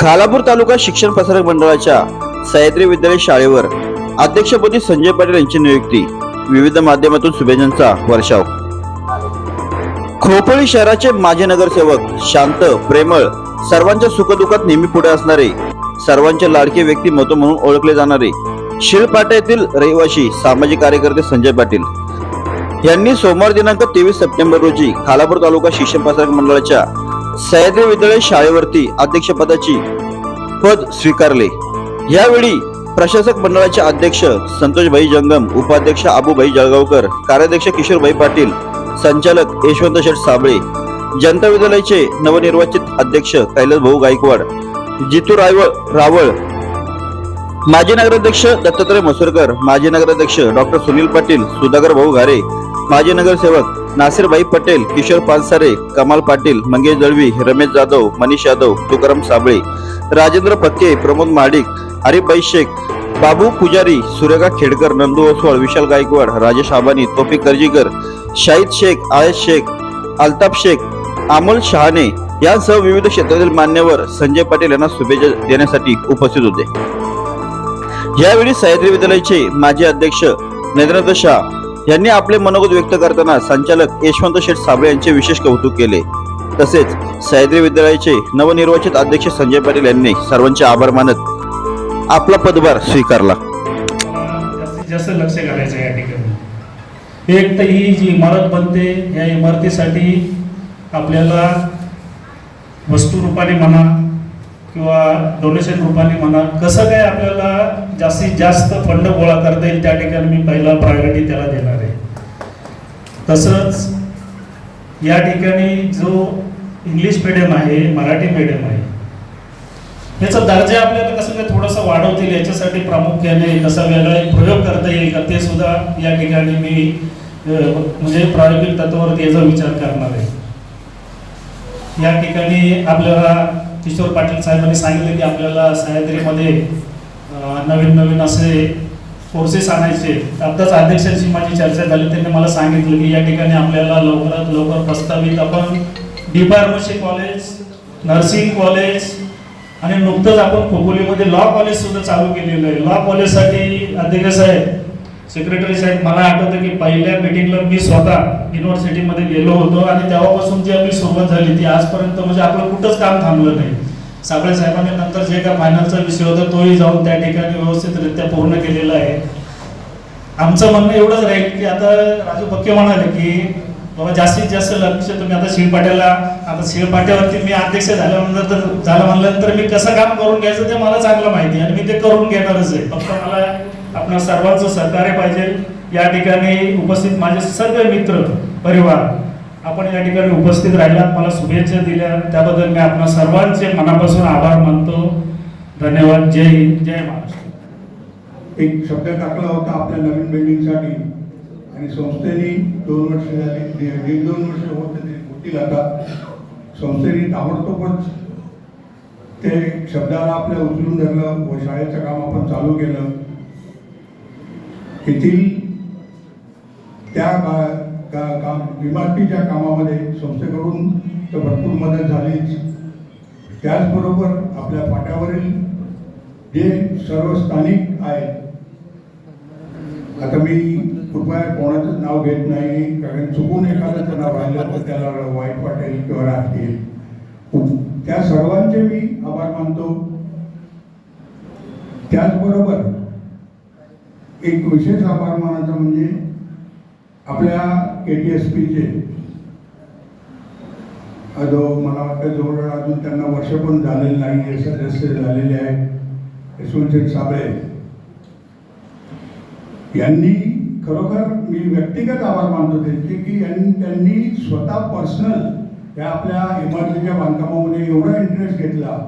खालापूर तालुका शिक्षण प्रसारक मंडळाच्या सह्याद्री विद्यालय शाळेवर अध्यक्षपदी संजय पाटील यांची नियुक्ती. विविध माध्यमातून शुभेच्छांचा वर्षाव. खोपोली शहराचे माजी नगरसेवक, शांत, प्रेमळ, सर्वांच्या सुखदुःखात नेहमी पुढे असणारे, सर्वांचे लाडके व्यक्तिमत्व म्हणून ओळखले जाणारे शिळपाटा येथील रहिवासी सामाजिक कार्यकर्ते संजय पाटील यांनी सोमवार दिनांक 23 सप्टेंबर रोजी खालापूर तालुका शिक्षण प्रसारक मंडळाच्या सह्याद्री विद्यालय शाळेवरती अध्यक्षपदाची पद स्वीकारले. यावेळी प्रशासक मंडळाचे अध्यक्ष संतोषभाई जंगम, उपाध्यक्ष अबूभाई जळगावकर, कार्याध्यक्ष किशोरभाई पाटील, संचालक यशवंत शेठ साबळे, जनता विद्यालयाचे नवनिर्वाचित अध्यक्ष कैलास भाऊ गायकवाड, जितू रावळ, माजी नगराध्यक्ष दत्तात्रय मसुरकर, माजी नगराध्यक्ष डॉक्टर सुनील पाटील, सुधाकर भाऊ घारे, माजी नगरसेवक नासिरभाई पटेल, किशोर पानसारे, कमाल पाटील, मंगेश दळवी, रमेश जाधव, मनीष यादव, तुकाराम साबळे, राजेंद्र पक्के, प्रमोद महाडिक, हरिभाई शेख, बाबू पुजारी, सुरेखा खेडकर, नंदू ओसवाळ, विशाल गायकवाड, राजेश आबानी, तोफिक कर्जीकर, शाहिद शेख, आयश शेख, अल्ताफ शेख, अमोल शहाणे यांसह विविध क्षेत्रातील मान्यवर संजय पाटील यांना शुभेच्छा देण्यासाठी उपस्थित होते. यावेळी सह्याद्री विद्यालयाचे माजी अध्यक्ष नरेंद्र शाह यांनी आपले मनोगत व्यक्त करताना संचालक यशवंत शेठ साबळे यांचे विशेष कौतुक केले. तसेच सह्याद्री विद्यालयाचे नवनिर्वाचित अध्यक्ष संजय पाटील यांनी सर्वांचे आभार मानत आपला पदभार स्वीकारला. जास्तीत जास्त लक्ष घालायचं या ठिकाणी. एक तर ही जी इमारत बनते, या इमारतीसाठी आपल्याला वस्तू रूपाने म्हणा किंवा डोनेशन रूपाने म्हणा, कसं काय आपल्याला जास्तीत जास्त फंड गोळा करता येईल त्या ठिकाणी मी पहिला प्रायोरिटी त्याला देणार आहे. तसंच या ठिकाणी जो इंग्लिश मीडियम आहे, मराठी मीडियम आहे, याचा दर्जा आपल्याला कसं काय थोडंसं वाढवता येईल, याच्यासाठी प्रामुख्याने कसा वेगळा एक प्रयोग करता येईल का, ते सुद्धा या ठिकाणी मी म्हणजे प्रायोगिक तत्वावरती याचा विचार करणार आहे. या ठिकाणी आपल्याला किशोर पाटील साहेबांनी सांगितलं की आपल्याला सह्याद्रीमध्ये नवीन नवीन असे कोर्सेस आणायचे. आत्ताच अध्यक्षांशी माझी चर्चा झाली, त्यांनी मला सांगितलं की या ठिकाणी आपल्याला लवकरात लवकर प्रस्तावित आपण D pharmacy college, nursing college आणि नुकतंच आपण खोपोलीमध्ये लॉ कॉलेज सुद्धा चालू केलेलं आहे. लॉ कॉलेजसाठी अध्यक्ष साहेब, सेक्रेटरी साहेब, मला आठवतं की पहिल्या मीटिंगला मी स्वतः युनिव्हर्सिटीमध्ये गेलो होतो आणि तेव्हापासून जी आपली सुरुवात झाली ती आजपर्यंत म्हणजे आपलं कुठंच काम थांबलं नाही. साबळे साहेबांनी नंतर जे का फायनलचा विषय होता तोही जाऊन त्या ठिकाणी व्यवस्थितरित्या पूर्ण केलेला आहे. आमचं म्हणणं एवढंच राहील की आता राजू पक्के म्हणाले की बाबा जास्तीत जास्त लक्ष तुम्ही आता शिळपाट्याला, आता शिळपाट्यावरती मी अध्यक्ष झालं म्हणल्यानंतर मी कसं काम करून घ्यायचं ते मला चांगलं माहिती आणि मी ते करून घेणारच आहे. फक्त मला आपल्या सर्वांचं सहकार्य पाहिजे. या ठिकाणी उपस्थित माझे सर्व मित्र परिवार आपण या ठिकाणी उपस्थित राहिलात, मला शुभेच्छा दिल्या, त्याबद्दल मी आपल्या सर्वांचे मनापासून आभार मानतो. धन्यवाद. जय हिंद, जय महाराष्ट्र. एक शब्द टाकला होता आपल्या नवीन बिल्डिंगसाठी आणि संस्थेने 2 वर्ष झाली, 1-2 वर्ष होतील आता. संस्थेने ताबडतोबच ते शब्दाला आपल्या उचलून धरलं व शाळेचं काम आपण चालू केलं. येथील त्या काम इमारतीच्या कामामध्ये संस्थेकडून तर भरपूर मदत झालीच, त्याचबरोबर आपल्या फाट्यावरील जे सर्व स्थानिक आहेत, आता मी कृपया कोणाचंच नाव घेत नाही कारण चुकून एखाद्याचं नाव राहिलं तर त्याला वाईट वाटेल किंवा राहतील, त्या सर्वांचे मी आभार मानतो. त्याचबरोबर एक विशेष आभार मानायचा म्हणजे आपल्या KTSPचे मला वाटतं जवळ अजून त्यांना वर्ष पण झालेलं नाही, सदस्य झालेले आहेत, यशवंत शेठ साबळे यांनी खरोखर मी व्यक्तिगत आभार मानतो त्यांचे की त्यांनी स्वतः पर्सनल या आपल्या इमारतीच्या बांधकामामध्ये एवढा इंटरेस्ट घेतला